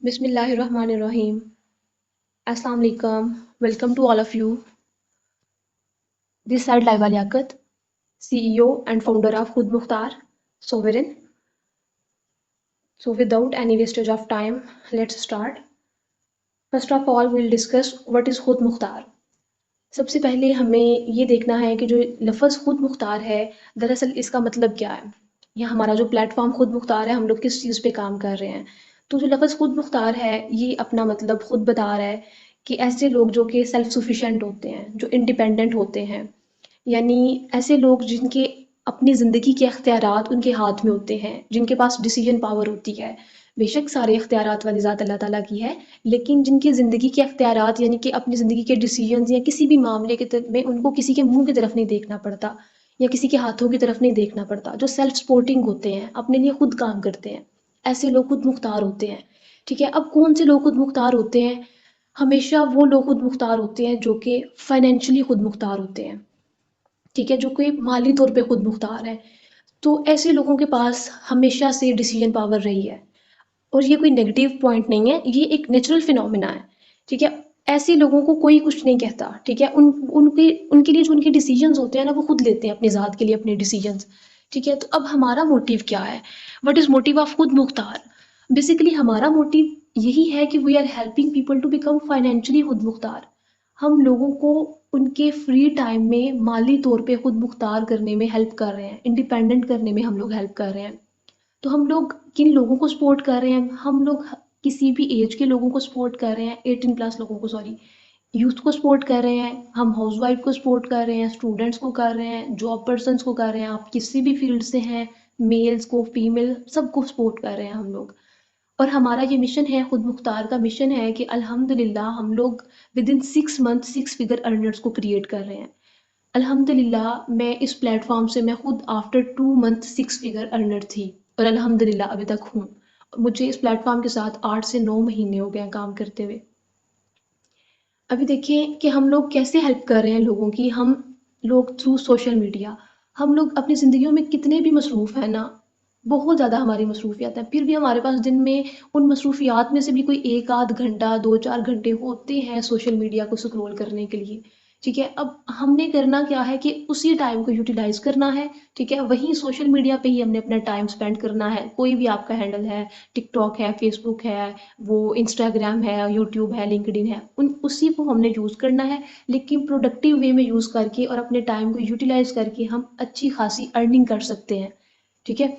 Bismillahirrahmanirrahim. Assalamu alaikum. Welcome to all of you. This side Laiba Liaquat, CEO and founder of Khud Mukhtar, Sovereign. So without any wastage of time, let's start. First of all, we'll discuss what is Khud Mukhtar. सबसे पहले हमें ये देखना है कि जो लफ्ज़ खुद मुख्तार है, दरअसल इसका मतलब क्या है, या हमारा जो प्लेटफॉर्म खुद मुख्तार है, हम लोग किस चीज़ पे काम कर रहे हैं। तो जो लफ्ज़ खुद मुख्तार है, ये अपना मतलब खुद बता रहा है कि ऐसे लोग जो कि सेल्फ सफिशिएंट होते हैं, जो इंडिपेंडेंट होते हैं, यानी ऐसे लोग जिनके अपनी ज़िंदगी के अख्तियारात उनके हाथ में होते हैं, जिनके पास डिसीजन पावर होती है। बेशक सारे अख्तियारात वाली ज़ात अल्लाह ताला की है, लेकिन जिनकी ज़िंदगी के अख्तियारात यानी कि अपनी ज़िंदगी के डिसीजंस या किसी भी मामले के में उनको किसी के मुंह की तरफ नहीं देखना पड़ता या किसी के हाथों की तरफ नहीं देखना पड़ता, जो सेल्फ सपोर्टिंग होते हैं, अपने लिए खुद काम करते हैं, ऐसे लोग खुद मुख्तार होते हैं। ठीक है, अब कौन से लोग खुद मुख्तार होते हैं? हमेशा वो लोग खुद मुख्तार होते हैं जो कि फाइनेंशियली खुद मुख्तार होते हैं। ठीक है, जो कि माली तौर पे खुद मुख्तार है। तो ऐसे लोगों के पास हमेशा से डिसीजन पावर रही है, और ये कोई नेगेटिव पॉइंट नहीं है, ये एक नेचुरल फिनोमेना है। ठीक है, ऐसे लोगों को कोई कुछ नहीं कहता। ठीक है, उनके उनके लिए जो उनके डिसीजंस होते हैं ना, वो खुद लेते हैं अपनी ज़ात के लिए अपने डिसीजंस। ठीक है, तो अब हमारा मोटिव क्या है? व्हाट इज़ मोटिव ऑफ खुद मुख्तार? बेसिकली हमारा मोटिव यही है कि we are helping people to become financially खुद मुख्तार। हम लोगों को उनके फ्री टाइम में माली तौर पे खुद मुख्तार करने में हेल्प कर रहे हैं, इंडिपेंडेंट करने में हम लोग हेल्प कर रहे हैं। तो हम लोग किन लोगों को सपोर्ट कर रहे हैं? हम लोग किसी भी एज के लोगों को सपोर्ट कर रहे हैं, 18 प्लस लोगों को, सॉरी, यूथ को सपोर्ट कर रहे हैं, हम हाउस वाइफ को सपोर्ट कर रहे हैं, स्टूडेंट्स को कर रहे हैं, जॉब पर्सनस को कर रहे हैं, आप किसी भी फील्ड से हैं, मेल्स को, फीमेल, सबको सपोर्ट कर रहे हैं हम लोग। और हमारा ये मिशन है, खुद मुख्तार का मिशन है कि अल्हम्दुलिल्लाह हम लोग with in 6 month 6 figure earners को क्रिएट कर रहे हैं। अल्हम्दुलिल्लाह मैं इस प्लेटफॉर्म से मैं खुद आफ्टर 2 मंथ 6 फिगर अर्नर थी, और अल्हम्दुलिल्लाह अभी तक हूँ। मुझे इस प्लेटफॉर्म के साथ 8 से 9 महीने हो गए हैं काम करते हुए। अभी देखें कि हम लोग कैसे हेल्प कर रहे हैं लोगों की। हम लोग थ्रू सोशल मीडिया, हम लोग अपनी ज़िंदगियों में कितने भी मसरूफ़ हैं ना, बहुत ज़्यादा हमारी मसरूफियात हैं, फिर भी हमारे पास दिन में उन मसरूफियात में से भी कोई एक आध घंटा 2-4 घंटे होते हैं सोशल मीडिया को स्क्रॉल करने के लिए। ठीक है, अब हमने करना क्या है कि उसी टाइम को यूटिलाइज करना है। ठीक है, वहीं सोशल मीडिया पे ही हमने अपना टाइम स्पेंड करना है। कोई भी आपका हैंडल है, टिकटॉक है, फेसबुक है, वो इंस्टाग्राम है, यूट्यूब है, लिंक्डइन है, उन उसी को हमने यूज़ करना है, लेकिन प्रोडक्टिव वे में यूज़ करके और अपने टाइम को यूटिलाइज करके हम अच्छी खासी अर्निंग कर सकते हैं। ठीक है,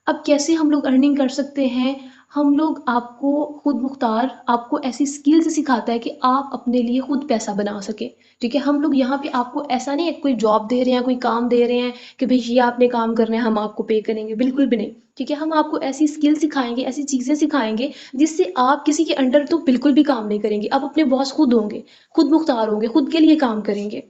अब कैसे हम लोग अर्निंग कर सकते हैं? हम लोग आपको खुद मुख्तार आपको ऐसी स्किल्स सिखाता है कि आप अपने लिए खुद पैसा बना सके। ठीक है, हम लोग यहाँ पे आपको ऐसा नहीं है कोई जॉब दे रहे हैं, कोई काम दे रहे हैं कि भाई ये आपने काम करना है, हम आपको पे करेंगे, बिल्कुल भी नहीं। ठीक है, हम आपको ऐसी स्किल सिखाएंगे, ऐसी चीज़ें सिखाएंगे जिससे आप किसी के अंडर तो बिल्कुल भी काम नहीं करेंगे, आप अपने बॉस खुद होंगे, खुद मुख्तार होंगे, खुद के लिए काम करेंगे।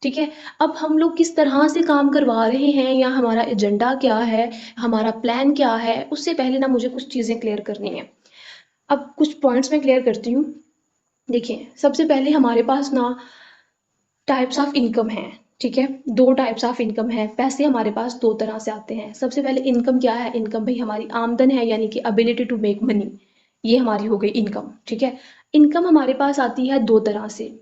ठीक है, अब हम लोग किस तरह से काम करवा रहे हैं या हमारा एजेंडा क्या है, हमारा प्लान क्या है, उससे पहले ना मुझे कुछ चीज़ें क्लियर करनी है। अब कुछ पॉइंट्स मैं क्लियर करती हूँ। देखिए, सबसे पहले हमारे पास ना टाइप्स ऑफ इनकम है। ठीक है, दो टाइप्स ऑफ इनकम है। पैसे हमारे पास दो तरह से आते हैं। सबसे पहले इनकम क्या है? इनकम भाई हमारी आमदन है, यानी कि एबिलिटी टू मेक मनी, ये हमारी हो गई इनकम। ठीक है, इनकम हमारे पास आती है दो तरह से।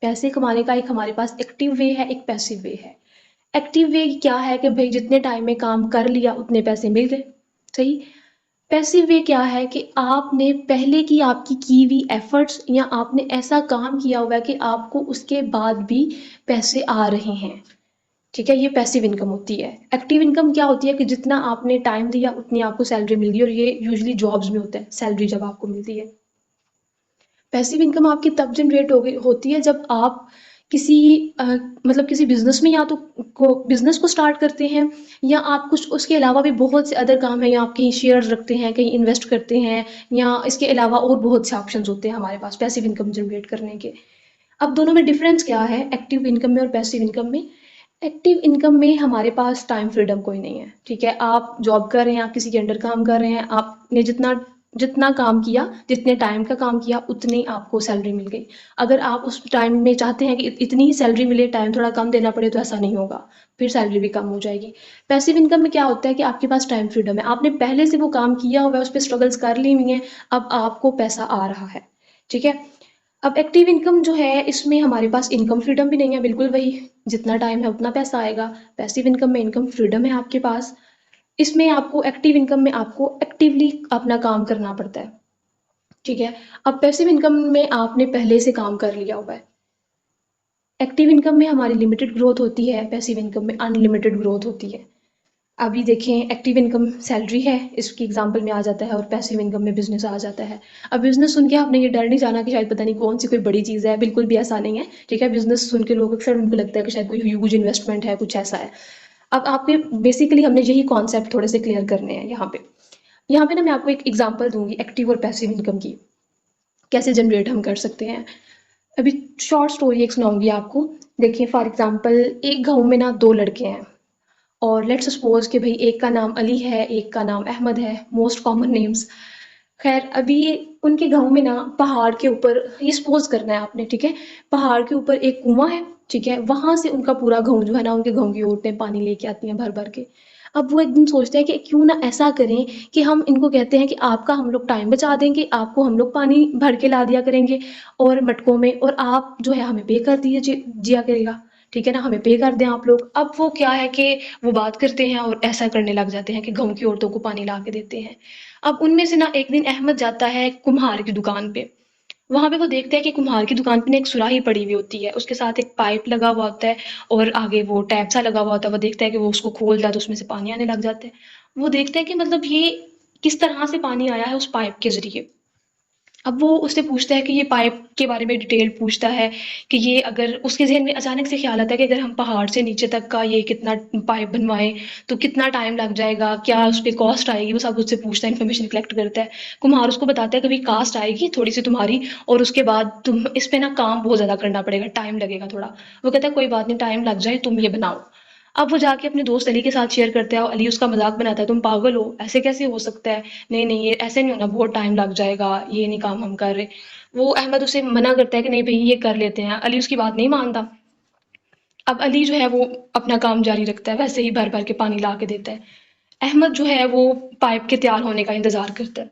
पैसे कमाने का एक हमारे पास एक्टिव वे है, एक पैसिव वे है। एक्टिव वे क्या है कि भाई जितने टाइम में काम कर लिया उतने पैसे मिल गए, सही। पैसिव वे क्या है कि आपने पहले की आपकी की हुई एफर्ट्स या आपने ऐसा काम किया हुआ है कि आपको उसके बाद भी पैसे आ रहे हैं। ठीक है, ये पैसिव इनकम होती है। एक्टिव इनकम क्या होती है कि जितना आपने टाइम दिया उतनी आपको सैलरी मिल गई, और ये यूजुअली जॉब्स में होता है, सैलरी जब आपको मिलती है। पैसिव इनकम आपकी तब जनरेट हो गई होती है जब आप किसी मतलब किसी बिजनेस में या तो बिजनेस को स्टार्ट करते हैं, या आप कुछ उसके अलावा भी बहुत से अदर काम है, या आप कहीं शेयर्स रखते हैं, कहीं इन्वेस्ट करते हैं, या इसके अलावा और बहुत से ऑप्शंस होते हैं हमारे पास पैसिव इनकम जनरेट करने के। अब दोनों में डिफरेंस क्या है, एक्टिव इनकम में और पैसिव इनकम में? एक्टिव इनकम में हमारे पास टाइम फ्रीडम कोई नहीं है। ठीक है, आप जॉब कर रहे हैं, आप किसी के अंडर काम कर रहे हैं, आपने जितना जितना काम किया, जितने टाइम का काम किया, उतनी आपको सैलरी मिल गई। अगर आप उस टाइम में चाहते हैं कि इतनी ही सैलरी मिले, टाइम थोड़ा कम देना पड़े, तो ऐसा नहीं होगा, फिर सैलरी भी कम हो जाएगी। पैसिव इनकम में क्या होता है कि आपके पास टाइम फ्रीडम है, आपने पहले से वो काम किया हुआ है, उस पर स्ट्रगल्स कर ली हुई हैं, अब आपको पैसा आ रहा है। ठीक है। अब एक्टिव इनकम जो है, इसमें हमारे पास इनकम फ्रीडम भी नहीं है, बिल्कुल वही, जितना टाइम है उतना पैसा आएगा। पैसिव इनकम में इनकम फ्रीडम है आपके पास। इसमें आपको एक्टिव इनकम में आपको एक्टिवली अपना काम करना पड़ता है। ठीक है। अब पैसिव इनकम में आपने पहले से काम कर लिया हुआ है। एक्टिव इनकम में हमारी लिमिटेड ग्रोथ होती है, पैसिव इनकम में अनलिमिटेड ग्रोथ होती है। अभी देखें, एक्टिव इनकम सैलरी है, इसकी एग्जांपल में आ जाता है, और पैसिव इनकम में बिजनेस आ जाता है। अब बिजनेस सुन के आपने ये डर नहीं जाना कि शायद पता नहीं कौन सी कोई बड़ी चीज़ है, बिल्कुल भी ऐसा नहीं है। ठीक है। बिजनेस सुन के लोग अक्सर उनको लगता है कि शायद कोई ह्यूज इन्वेस्टमेंट है, कुछ ऐसा है। अब आपके बेसिकली हमने यही कॉन्सेप्ट थोड़े से क्लियर करने हैं यहाँ पे। यहाँ पे ना मैं आपको एक एग्जांपल दूंगी एक्टिव और पैसिव इनकम की, कैसे जनरेट हम कर सकते हैं। अभी शॉर्ट स्टोरी एक सुनाऊंगी आपको। देखिए, फॉर एग्जांपल, एक गांव में ना दो लड़के हैं, और लेट्स सपोज कि भाई एक का नाम अली है, एक का नाम अहमद है, मोस्ट कॉमन नेम्स। खैर, अभी उनके गांव में ना पहाड़ के ऊपर, ये सपोज करना है आपने, ठीक है, पहाड़ के ऊपर एक कुआं है। ठीक है। वहां से उनका पूरा गांव जो है ना, उनके गांव की औरतें पानी लेके आती हैं भर भर के। अब वो एक दिन सोचते हैं कि क्यों ना ऐसा करें कि हम इनको कहते हैं कि आपका हम लोग टाइम बचा देंगे, आपको हम लोग पानी भर के ला दिया करेंगे और मटकों में, और आप जो है हमें पे कर दिए जिया करेगा। ठीक है ना, हमें पे कर दें आप लोग। अब वो क्या है कि वो बात करते हैं और ऐसा करने लग जाते हैं कि गांव की औरतों को पानी ला के देते हैं। अब उनमें से ना एक दिन अहमद जाता है कुम्हार की दुकान पे। वहां पे वो देखता है कि कुम्हार की दुकान पे ना एक सुराही पड़ी हुई होती है, उसके साथ एक पाइप लगा हुआ होता है, और आगे वो टैप सा लगा हुआ होता है। वो देखता है कि वो उसको खोलता है तो उसमें से पानी आने लग जाता है। वो देखता है कि मतलब ये किस तरह से पानी आया है उस पाइप के जरिए। अब वो उससे पूछता है कि ये पाइप के बारे में डिटेल पूछता है कि ये, अगर उसके ज़हन में अचानक से ख्याल आता है कि अगर हम पहाड़ से नीचे तक का ये कितना पाइप बनवाएं तो कितना टाइम लग जाएगा, क्या उस पर कॉस्ट आएगी, वो सब उससे पूछता है, इन्फॉर्मेशन कलेक्ट करता है। कुम्हार उसको बताता है, कभी कास्ट आएगी थोड़ी सी तुम्हारी, और उसके बाद तुम इस पे ना काम बहुत ज़्यादा करना पड़ेगा, टाइम लगेगा थोड़ा। वो कहता है कोई बात नहीं, टाइम लग जाए, तुम ये बनाओ। अब वो जाके अपने दोस्त अली के साथ शेयर करता है, और अली उसका मजाक बनाता है, तुम पागल हो, ऐसे कैसे हो सकता है, नहीं नहीं ये ऐसे नहीं होना, बहुत टाइम लग जाएगा, ये नहीं काम हम कर रहे। वो अहमद उसे मना करता है कि नहीं भाई ये कर लेते हैं, अली उसकी बात नहीं मानता। अब अली जो है वो अपना काम जारी रखता है, वैसे ही भर भर के पानी ला के देता है। अहमद जो है वो पाइप के तैयार होने का इंतजार करता है।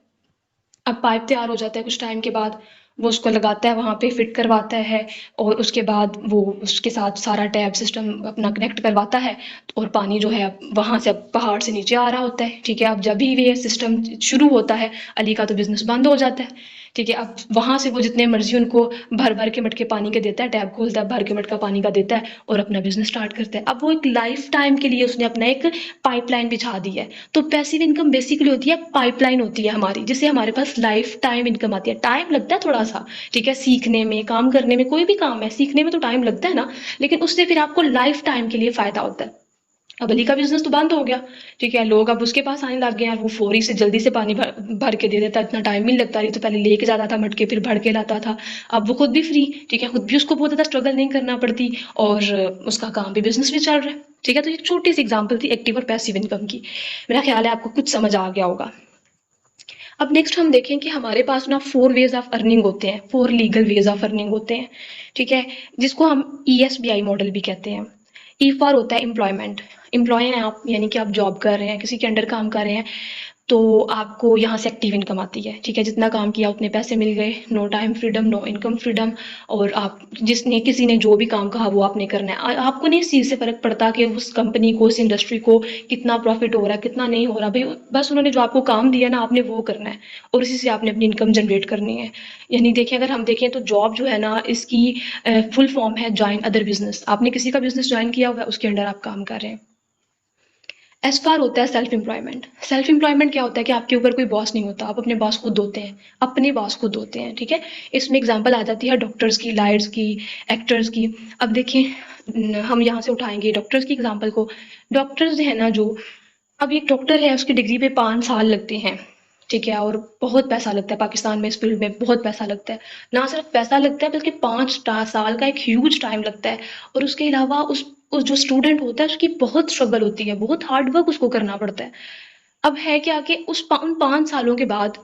अब पाइप तैयार हो जाता है कुछ टाइम के बाद, वो उसको लगाता है, वहाँ पे फिट करवाता है, और उसके बाद वो उसके साथ सारा टैप सिस्टम अपना कनेक्ट करवाता है। और पानी जो है अब वहाँ से अब पहाड़ से नीचे आ रहा होता है। ठीक है। अब जब भी ये सिस्टम शुरू होता है, अली का तो बिजनेस बंद हो जाता है। ठीक है। अब वहाँ से वो जितने मर्जी उनको भर भर के मटके पानी के देता है, टैप खोलता है, भर के मटका पानी का देता है, और अपना बिजनेस स्टार्ट करता है। अब वो एक लाइफ टाइम के लिए उसने अपना एक पाइपलाइन बिछा दी है। तो पैसिव इनकम बेसिकली होती है, पाइपलाइन होती है हमारी, जिससे हमारे पास लाइफ टाइम इनकम आती है। टाइम लगता है थोड़ा सा, ठीक है, सीखने में, काम करने में, कोई भी काम है सीखने में तो टाइम लगता है ना, लेकिन उससे फिर आपको लाइफ टाइम के लिए फायदा होता है। अब अली का बिजनेस तो बंद हो गया। ठीक है। लोग अब उसके पास आने लग गए हैं, वो फौरी से जल्दी से पानी भर के दे देता है, इतना टाइम नहीं लगता। नहीं तो पहले लेके जाता था मटके, फिर भर के लाता था। अब वो खुद भी फ्री, ठीक है, खुद भी उसको बहुत ज़्यादा स्ट्रगल नहीं करना पड़ती, और उसका काम भी, बिजनेस भी चल रहा है। ठीक है। तो एक छोटी सी एग्जांपल थी एक्टिव और पैसिव इनकम की। मेरा ख्याल है आपको कुछ समझ आ गया होगा। अब नेक्स्ट हम देखें कि हमारे पास ना 4 वेज ऑफ अर्निंग होते हैं, 4 लीगल वेज ऑफ अर्निंग होते हैं। ठीक है। जिसको हम ESBI मॉडल भी कहते हैं। ई फॉर होता है एम्प्लॉयमेंट। एम्प्लॉय हैं आप, यानी कि आप जॉब कर रहे हैं, किसी के अंडर काम कर रहे हैं, तो आपको यहाँ से एक्टिव इनकम आती है। ठीक है। जितना काम किया उतने पैसे मिल गए, no time freedom, no income freedom. और आप, जिसने किसी ने जो भी काम कहा वो आपने करना है। आपको नहीं इस चीज़ से फ़र्क पड़ता कि उस कंपनी को, उस इंडस्ट्री को कितना प्रॉफिट हो रहा है, कितना नहीं हो रहा। भाई बस उन्होंने जो आपको काम दिया ना, आपने वो करना है, और उसी से आपने अपनी इनकम जनरेट करनी है। यानी देखें, अगर हम देखें तो जॉब जो है ना, इसकी फुल फॉर्म है जॉइन अदर बिजनेस। आपने किसी का बिजनेस ज्वाइन किया हुआ है, उसके अंडर आप काम कर रहे हैं। एस फार होता है सेल्फ एम्प्लॉयमेंट। सेल्फ एम्प्लॉयमेंट क्या होता है कि आपके ऊपर कोई बॉस नहीं होता, आप अपने बॉस खुद होते हैं, अपने बॉस खुद होते हैं। ठीक है। इसमें एग्जांपल आ जाती है डॉक्टर्स की, लायर्स की, एक्टर्स की। अब देखिए, हम यहाँ से उठाएंगे डॉक्टर्स की एग्जांपल को। डॉक्टर्स है ना जो, अब एक डॉक्टर है, उसकी डिग्री पे 5 साल लगते हैं। ठीक है। और बहुत पैसा लगता है पाकिस्तान में, इस फील्ड में बहुत पैसा लगता है। ना सिर्फ पैसा लगता है, बल्कि 5 साल का एक ह्यूज टाइम लगता है। और उसके अलावा उस जो स्टूडेंट होता है, उसकी बहुत स्ट्रगल होती है, बहुत हार्ड वर्क उसको करना पड़ता है। अब है क्या कि उन 5 सालों के बाद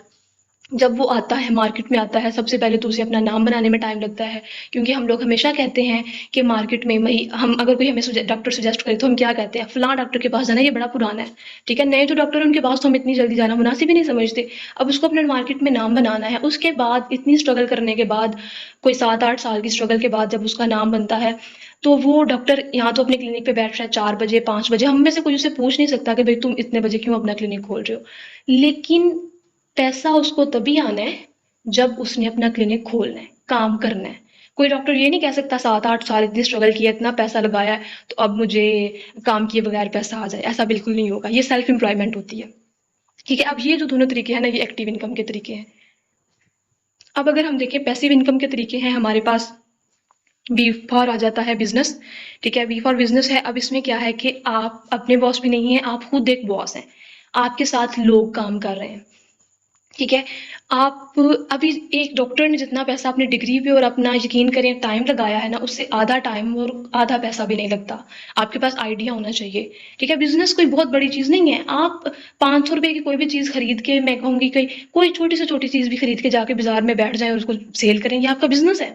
जब वो आता है, मार्केट में आता है, सबसे पहले तो उसे अपना नाम बनाने में टाइम लगता है, क्योंकि हम लोग हमेशा कहते हैं कि मार्केट में वही हम अगर कोई हमें डॉक्टर सजेस्ट करे तो हम क्या कहते हैं, फलां डॉक्टर के पास जाना, ये बड़ा पुराना है। ठीक है, नए जो डॉक्टर है उनके पास तो हम इतनी जल्दी जाना मुनासिब ही नहीं समझते। अब उसको अपने मार्केट में नाम बनाना है, उसके बाद इतनी स्ट्रगल करने के बाद, कोई 7-8 साल की स्ट्रगल के बाद जब उसका नाम बनता है, तो वो डॉक्टर यहाँ तो अपने क्लिनिक पे बैठ रहा है 4 बजे 5 बजे, हम में से कोई उसे पूछ नहीं सकता कि भाई तुम इतने बजे क्यों अपना क्लिनिक खोल रहे हो। लेकिन पैसा उसको तभी आना है जब उसने अपना क्लिनिक खोलना है, काम करना है। कोई डॉक्टर ये नहीं कह सकता 7-8 साल इतनी स्ट्रगल किया, इतना पैसा लगाया है, तो अब मुझे काम किए बगैर पैसा आ जाए, ऐसा बिल्कुल नहीं होगा। ये सेल्फ एम्प्लॉयमेंट होती है। ठीक है, अब ये जो दोनों तरीके हैं ना, ये एक्टिव इनकम के तरीके हैं। अब अगर हम देखें पैसिव इनकम के तरीके हैं हमारे पास, बी फॉर आ जाता है बिजनेस। ठीक है, बी फॉर बिजनेस है। अब इसमें क्या है कि आप अपने बॉस भी नहीं है, आप खुद एक बॉस हैं, आपके साथ लोग काम कर रहे हैं। ठीक है, आप अभी एक डॉक्टर ने जितना पैसा अपनी डिग्री पे और अपना यकीन करें टाइम लगाया है ना, उससे आधा टाइम और आधा पैसा भी नहीं लगता। आपके पास आइडिया होना चाहिए। ठीक है, बिजनेस कोई बहुत बड़ी चीज नहीं है। आप 500 रुपए की कोई भी चीज खरीद के, मैं कहूंगी कोई छोटी से छोटी चीज भी खरीद के जाके बाजार में बैठ जाए और उसको सेल करें, ये आपका बिजनेस है।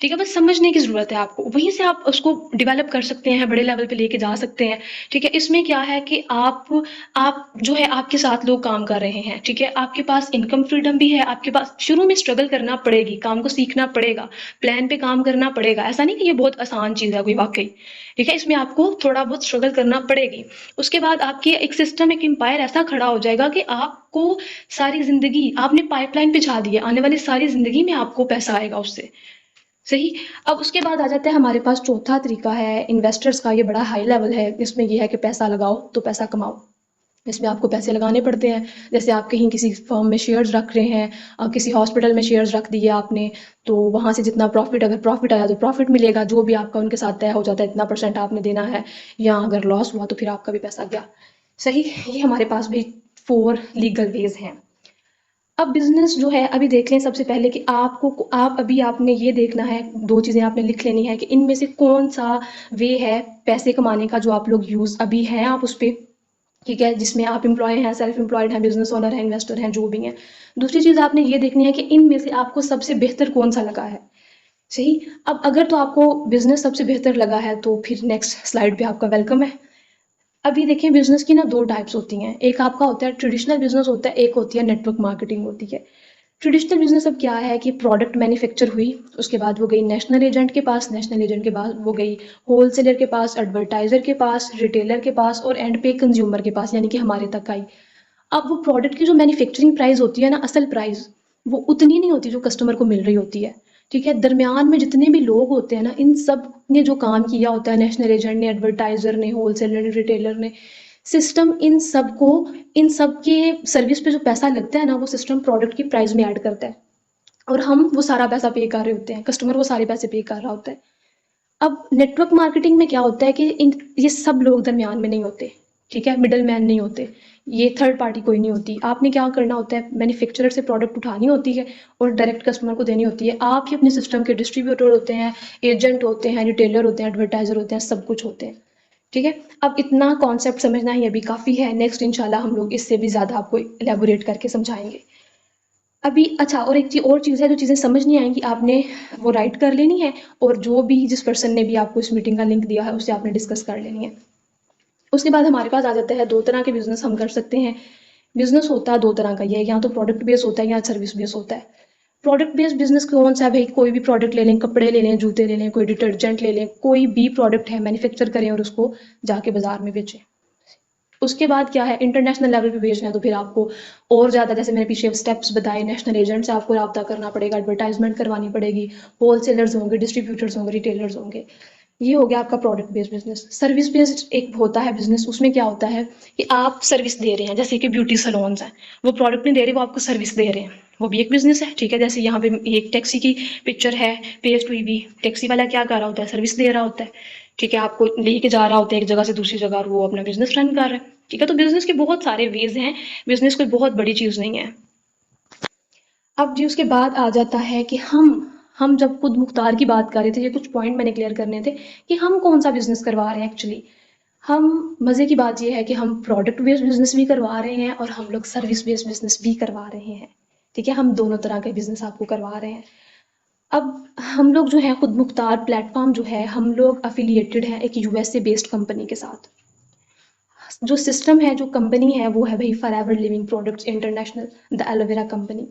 ठीक है, बस समझने की ज़रूरत है आपको, वहीं से आप उसको डेवलप कर सकते हैं, बड़े लेवल पे लेके जा सकते हैं। ठीक है, इसमें क्या है कि आप जो है आपके साथ लोग काम कर रहे हैं। ठीक है, आपके पास इनकम फ्रीडम भी है, आपके पास शुरू में स्ट्रगल करना पड़ेगी, काम को सीखना पड़ेगा, प्लान पे काम करना पड़ेगा। ऐसा नहीं कि ये बहुत आसान चीज़ है कोई वाकई। ठीक है, इसमें आपको थोड़ा बहुत स्ट्रगल करना पड़ेगी। उसके बाद आपकी एक सिस्टम, एक एम्पायर ऐसा खड़ा हो जाएगा कि आपको सारी जिंदगी आपने पाइपलाइन बिछा दी है, आने वाली सारी जिंदगी में आपको पैसा आएगा उससे। सही। अब उसके बाद आ जाता है हमारे पास चौथा तरीका है इन्वेस्टर्स का। ये बड़ा हाई लेवल है। इसमें ये है कि पैसा लगाओ तो पैसा कमाओ। इसमें आपको पैसे लगाने पड़ते हैं। जैसे आप कहीं किसी फर्म में शेयर्स रख रहे हैं, किसी हॉस्पिटल में शेयर्स रख दिए आपने, तो वहाँ से जितना प्रॉफिट, अगर प्रॉफिट आया तो प्रॉफिट मिलेगा, जो भी आपका उनके साथ तय हो जाता है इतना परसेंट आपने देना है। या अगर लॉस हुआ तो फिर आपका भी पैसा गया। सही। ये हमारे पास भी 4 लीगल वेज हैं। अब बिजनेस जो है, अभी देख लें सबसे पहले कि आप अभी आपने ये देखना है, 2 चीज़ें आपने लिख लेनी है कि इनमें से कौन सा वे है पैसे कमाने का जो आप लोग यूज़ अभी हैं आप उस पे। ठीक है, जिसमें आप एम्प्लॉय हैं, सेल्फ एम्प्लॉयड हैं, बिजनेस ओनर हैं, इन्वेस्टर हैं, जो भी हैं। दूसरी चीज़ आपने ये देखनी है कि इनमें से आपको सबसे बेहतर कौन सा लगा है। सही। अब अगर तो आपको बिजनेस सबसे बेहतर लगा है तो फिर नेक्स्ट स्लाइड पे आपका वेलकम है। अभी देखिए, बिजनेस की ना 2 टाइप्स होती हैं। एक आपका होता है ट्रेडिशनल बिजनेस होता है, एक होती है नेटवर्क मार्केटिंग होती है। ट्रेडिशनल बिजनेस अब क्या है कि प्रोडक्ट मैन्युफैक्चर हुई, उसके बाद वो गई नेशनल एजेंट के पास, नेशनल एजेंट के बाद वो गई होलसेलर के पास, एडवर्टाइजर के पास, रिटेलर के पास और एंड पे कंज्यूमर के पास, यानी कि हमारे तक आई। अब वो प्रोडक्ट की जो मैन्युफैक्चरिंग प्राइस होती है ना, असल प्राइस, वो उतनी नहीं होती जो कस्टमर को मिल रही होती है। ठीक है, दरमियान में जितने भी लोग होते हैं ना, इन सब ने जो काम किया होता है, नेशनल एजेंट ने, एडवर्टाइजर ने, होलसेलर ने, रिटेलर ने, सिस्टम इन सब को, इन सब के सर्विस पे जो पैसा लगता है ना, वो सिस्टम प्रोडक्ट की प्राइस में ऐड करता है। और हम वो सारा पैसा पे कर रहे होते हैं, कस्टमर वो सारे पैसे पे कर रहा होता है। अब नेटवर्क मार्केटिंग में क्या होता है कि ये सब लोग दरमियान में नहीं होते। ठीक है, मिडल मैन नहीं होते, ये थर्ड पार्टी कोई नहीं होती। आपने क्या करना होता है, मैन्युफैक्चरर से प्रोडक्ट उठानी होती है और डायरेक्ट कस्टमर को देनी होती है। आप ही अपने सिस्टम के डिस्ट्रीब्यूटर होते हैं, एजेंट होते हैं, रिटेलर होते हैं, एडवर्टाइजर होते हैं, सब कुछ होते हैं। ठीक है, अब इतना कॉन्सेप्ट समझना ही अभी काफ़ी है। नेक्स्ट इंशाल्लाह हम लोग इससे भी ज़्यादा आपको एलेबोरेट करके समझाएंगे। अभी अच्छा, और एक चीज़ और चीज़ है, जो चीज़ें समझ नहीं आएंगी आपने वो राइट कर लेनी है, और जो भी जिस पर्सन ने भी आपको इस मीटिंग का लिंक दिया है उससे आपने डिस्कस कर लेनी है। उसके बाद हमारे पास आ जाता है 2 तरह के बिजनेस हम कर सकते हैं। बिजनेस होता है 2 तरह का, ये या तो प्रोडक्ट बेस होता है या सर्विस बेस होता है। प्रोडक्ट बेस्ड बिजनेस कौन सा है भाई, कोई भी प्रोडक्ट ले लें, कपड़े ले लें, जूते ले लें, कोई डिटर्जेंट ले लें, कोई भी प्रोडक्ट है मैन्युफैक्चर करें और उसको जाके बाजार में बेचें। उसके बाद क्या है, इंटरनेशनल लेवल पे भेजना है तो फिर आपको और ज़्यादा, जैसे मैंने पीछे स्टेप्स बताए, नेशनल एजेंट से आपको रब्ता करना पड़ेगा, एडवर्टाइजमेंट करवानी पड़ेगी, होलसेलर्स होंगे, डिस्ट्रीब्यूटर्स होंगे, रिटेलर्स होंगे। ये हो गया आपका product based business. Service based एक होता है बिजनेस, उसमें क्या होता है कि आप सर्विस दे रहे हैं, जैसे कि ब्यूटी सलोन्स हैं, वो प्रोडक्ट नहीं दे रहे, वो आपको सर्विस दे रहे हैं, वो भी एक बिजनेस है। ठीक है, जैसे यहाँ पे एक टैक्सी की पिक्चर है पेस्ट हुई भी, टैक्सी वाला क्या कर रहा होता है, सर्विस दे रहा होता है। ठीक है, आपको लेके जा रहा होता है एक जगह से दूसरी जगह और वो अपना बिजनेस रन कर रहा है। ठीक है, तो बिजनेस के बहुत सारे वेज हैं, बिजनेस कोई बहुत बड़ी चीज़ नहीं है। अब जी उसके बाद आ जाता है कि हम जब खुद मुख्तार की बात कर रहे थे, ये कुछ पॉइंट मैंने क्लियर करने थे कि हम कौन सा बिजनेस करवा रहे हैं एक्चुअली। हम, मज़े की बात ये है कि हम प्रोडक्ट बेस्ड बिजनेस भी करवा रहे हैं और हम लोग सर्विस बेस्ड बिजनेस भी करवा रहे हैं। ठीक है, हम दोनों तरह के बिजनेस आपको करवा रहे हैं। अब हम लोग जो है खुद मुख्तार प्लेटफॉर्म जो है, हम लोग अफिलिएटेड हैं एक यूएसए बेस्ड कंपनी के साथ। जो सिस्टम है, जो कंपनी है, वो है भाई forever living products international, the aloe vera company.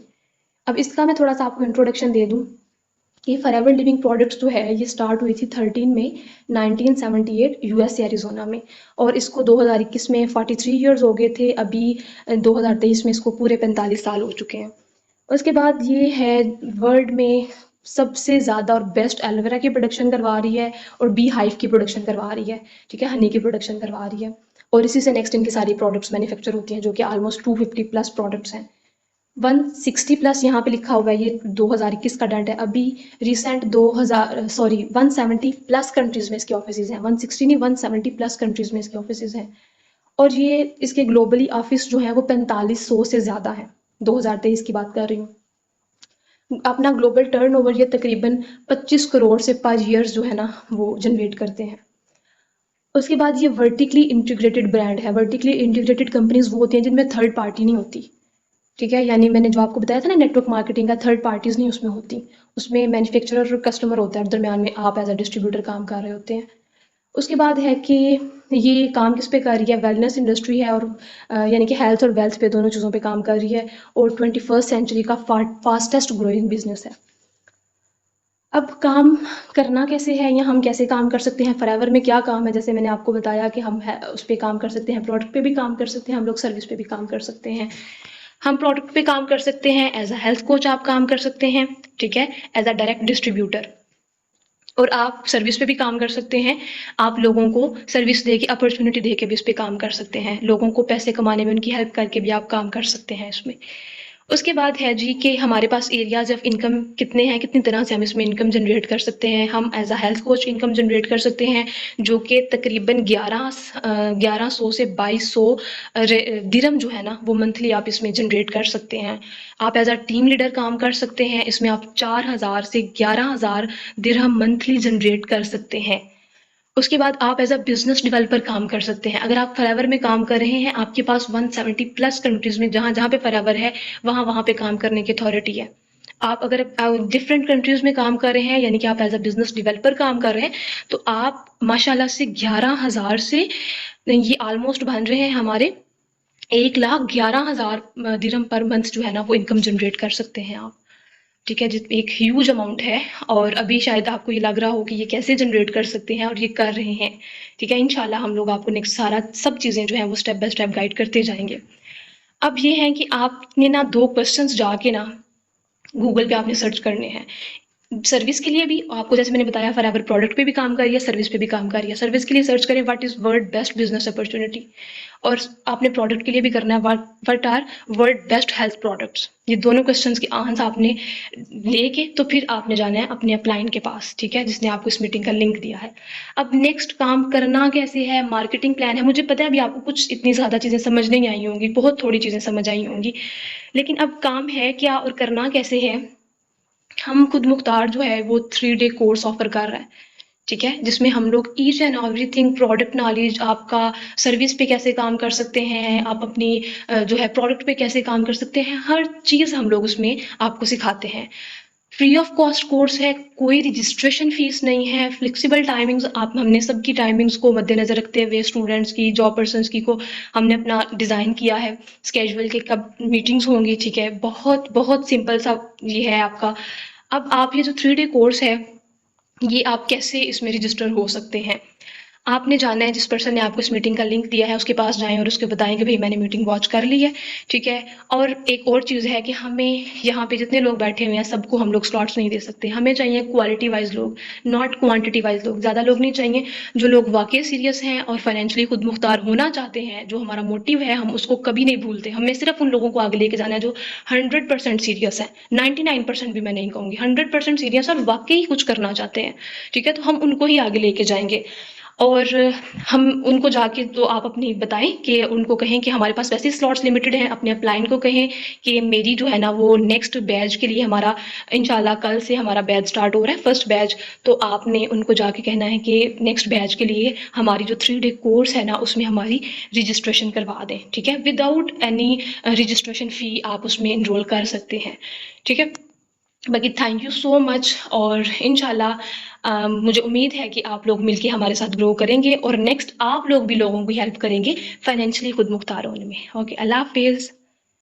अब इसका मैं थोड़ा सा आपको इंट्रोडक्शन दे दूं कि फॉरएवर लिविंग प्रोडक्ट्स जो है ये स्टार्ट हुई थी 13 मई 1978 यूएसए एरिजोना में, और इसको 2021 में 43 ईयर्स हो गए थे। अभी 2023 में इसको पूरे 45 साल हो चुके हैं। उसके बाद ये है वर्ल्ड में सबसे ज़्यादा और बेस्ट एलोवेरा की प्रोडक्शन करवा रही है, और बी हाइव की प्रोडक्शन करवा रही है, ठीक है, हनी की प्रोडक्शन करवा रही है। और इसी से नेक्स्ट इनकी सारी प्रोडक्ट्स मैन्युफैक्चर होती हैं, जो कि ऑलमोस्ट 250 प्लस प्रोडक्ट्स हैं। 160 प्लस यहाँ पे लिखा हुआ है, ये 2021 का डाटा है। अभी रिसेंट 170 प्लस कंट्रीज में इसके ऑफिस हैं, 160 नहीं 170 प्लस कंट्रीज में इसके ऑफिस हैं। और ये इसके ग्लोबली ऑफिस जो है वो 4500 से ज़्यादा है। 2023 की बात कर रही हूँ। अपना ग्लोबल टर्नओवर ये तकरीबन 25 करोड़ से पर ईयर्स जो है ना वो जनरेट करते हैं। उसके बाद ये वर्टिकली इंटीग्रेटेड ब्रांड है। वर्टिकली इंटीग्रेटेड कंपनीज वो होती हैं जिनमें थर्ड पार्टी नहीं होती, ठीक है, यानी मैंने जो आपको बताया था ना नेटवर्क मार्केटिंग का, थर्ड पार्टीज नहीं उसमें होती। उसमें मैन्युफैक्चरर और कस्टमर होता है, दरमियान में आप एज अ डिस्ट्रीब्यूटर काम कर रहे होते हैं। उसके बाद है कि ये काम किस पे कर रही है, वेलनेस इंडस्ट्री है, और यानी कि हेल्थ और वेल्थ पे दोनों चीज़ों पे काम कर रही है, और 21st सेंचुरी का फास्टेस्ट ग्रोइंग बिजनेस है। अब काम करना कैसे है, या हम कैसे काम कर सकते हैं, फॉरएवर में क्या काम है, जैसे मैंने आपको बताया कि हम उस पर काम कर सकते हैं, प्रोडक्ट पे भी काम कर सकते हैं, हम लोग सर्विस पे भी काम कर सकते हैं। हम प्रोडक्ट पे काम कर सकते हैं, एज अ हेल्थ कोच आप काम कर सकते हैं, ठीक है, एज अ डायरेक्ट डिस्ट्रीब्यूटर। और आप सर्विस पे भी काम कर सकते हैं, आप लोगों को सर्विस दे के, अपॉर्चुनिटी दे के भी इस पे काम कर सकते हैं, लोगों को पैसे कमाने में उनकी हेल्प करके भी आप काम कर सकते हैं इसमें। उसके बाद है जी कि हमारे पास एरियाज ऑफ इनकम कितने हैं, कितनी तरह से हम इसमें इनकम जनरेट कर सकते हैं। हम as a health coach income generate कर सकते हैं, जो कि तकरीबन 1100 से 2200 दिरहम जो है ना वो मंथली आप इसमें जनरेट कर सकते हैं। आप एज अ टीम लीडर काम कर सकते हैं, इसमें आप 4000 से 11000 दिरहम मंथली जनरेट कर सकते हैं। उसके बाद आप एज अ बिजनेस डेवलपर काम कर सकते हैं। अगर आप फॉरएवर में काम कर रहे हैं, आपके पास 170 प्लस कंट्रीज में जहाँ जहाँ पे फॉरएवर है वहाँ वहाँ पे काम करने की अथॉरिटी है। आप अगर डिफरेंट कंट्रीज में काम कर रहे हैं, यानी कि आप एज अ बिजनेस डेवलपर काम कर रहे हैं, तो आप माशाल्लाह से 11000 से ये ऑलमोस्ट बन रहे हैं हमारे 1,11,000 दिरहम पर मंथ जो है ना वो इनकम जनरेट कर सकते हैं आप, ठीक है, जिस एक ह्यूज अमाउंट है। और अभी शायद आपको ये लग रहा हो कि ये कैसे जनरेट कर सकते हैं, और ये कर रहे हैं, ठीक है। इंशाल्लाह हम लोग आपको नेक्स्ट सारा सब चीज़ें जो है वो स्टेप बाय स्टेप गाइड करते जाएंगे। अब ये है कि आपने ना 2 क्वेश्चंस जाके ना गूगल पे आपने सर्च करने हैं। सर्विस के लिए भी आपको जैसे मैंने बताया फॉरएवर प्रोडक्ट पे भी काम कर रही है, सर्विस पे भी काम कर रही है। सर्विस के लिए सर्च करें what is world best business opportunity, और आपने प्रोडक्ट के लिए भी करना है what are world best health products. ये दोनों क्वेश्चंस के आंसर आपने लेके तो फिर आपने जाना है अपने अपलाइन के पास, ठीक है, जिसने आपको इस मीटिंग का लिंक दिया है। अब नेक्स्ट काम करना कैसे है, मार्केटिंग प्लान है। मुझे पता है अभी आपको कुछ इतनी ज़्यादा चीज़ें समझ नहीं आई होंगी, बहुत थोड़ी चीज़ें समझ आई होंगी, लेकिन अब काम है क्या और करना कैसे है। हम खुद मुख्तार जो है वो 3 डे कोर्स ऑफर कर रहा है, ठीक है, जिसमें हम लोग each and everything product knowledge, आपका सर्विस पे कैसे काम कर सकते हैं, आप अपनी जो है प्रोडक्ट पे कैसे काम कर सकते हैं, हर चीज़ हम लोग उसमें आपको सिखाते हैं। फ्री ऑफ कॉस्ट कोर्स है, कोई रजिस्ट्रेशन फीस नहीं है, फ्लेक्सिबल टाइमिंग्स, आप हमने सबकी टाइमिंग्स को मद्देनजर रखते हुए स्टूडेंट्स की, जॉब पर्सनस की को हमने अपना डिज़ाइन किया है स्केजुअल के कब मीटिंग्स होंगी, ठीक है। बहुत बहुत सिंपल सा ये है आपका। अब आप ये जो 3 डे कोर्स है ये आप कैसे इसमें रजिस्टर हो सकते हैं, आपने जाना है जिस पर्सन ने आपको इस मीटिंग का लिंक दिया है उसके पास जाएं और उसके बताएं कि भाई मैंने मीटिंग वॉच कर ली है, ठीक है। और एक और चीज़ है कि हमें यहाँ पे जितने लोग बैठे हुए हैं सबको हम लोग स्लॉट्स नहीं दे सकते, हमें चाहिए क्वालिटी वाइज लोग, नॉट क्वांटिटी वाइज लोग। ज़्यादा लोग नहीं चाहिए, जो लोग वाकई सीरियस हैं और फाइनेंशियली खुद मुख्तार होना चाहते हैं, जो हमारा मोटिव है हम उसको कभी नहीं भूलते। हमें सिर्फ उन लोगों को आगे लेके जाना है जो 100% सीरियस है, 99% भी मैं नहीं कहूँगी, 100% सीरियस और वाकई कुछ करना चाहते हैं, ठीक है, तो हम उनको ही आगे लेके जाएंगे। और हम उनको जाके तो आप अपनी बताएं कि उनको कहें कि हमारे पास वैसे स्लॉट्स लिमिटेड हैं, अपने अपलाइन को कहें कि मेरी जो है ना वो नेक्स्ट बैच के लिए हमारा इंशाल्लाह कल से हमारा बैच स्टार्ट हो रहा है, फर्स्ट बैच। तो आपने उनको जाके कहना है कि नेक्स्ट बैच के लिए हमारी जो 3 डे कोर्स है ना उसमें हमारी रजिस्ट्रेशन करवा दें, ठीक है। विदाउट एनी रजिस्ट्रेशन फ़ी आप उसमें इनरोल कर सकते हैं, ठीक है। बाकी थैंक यू सो मच, और इंशाल्लाह मुझे उम्मीद है कि आप लोग मिलके हमारे साथ ग्रो करेंगे और नेक्स्ट आप लोग भी लोगों की हेल्प करेंगे फाइनेंशियली खुद मुख्तार होने में। ओके, अल्लाह हाफिज़।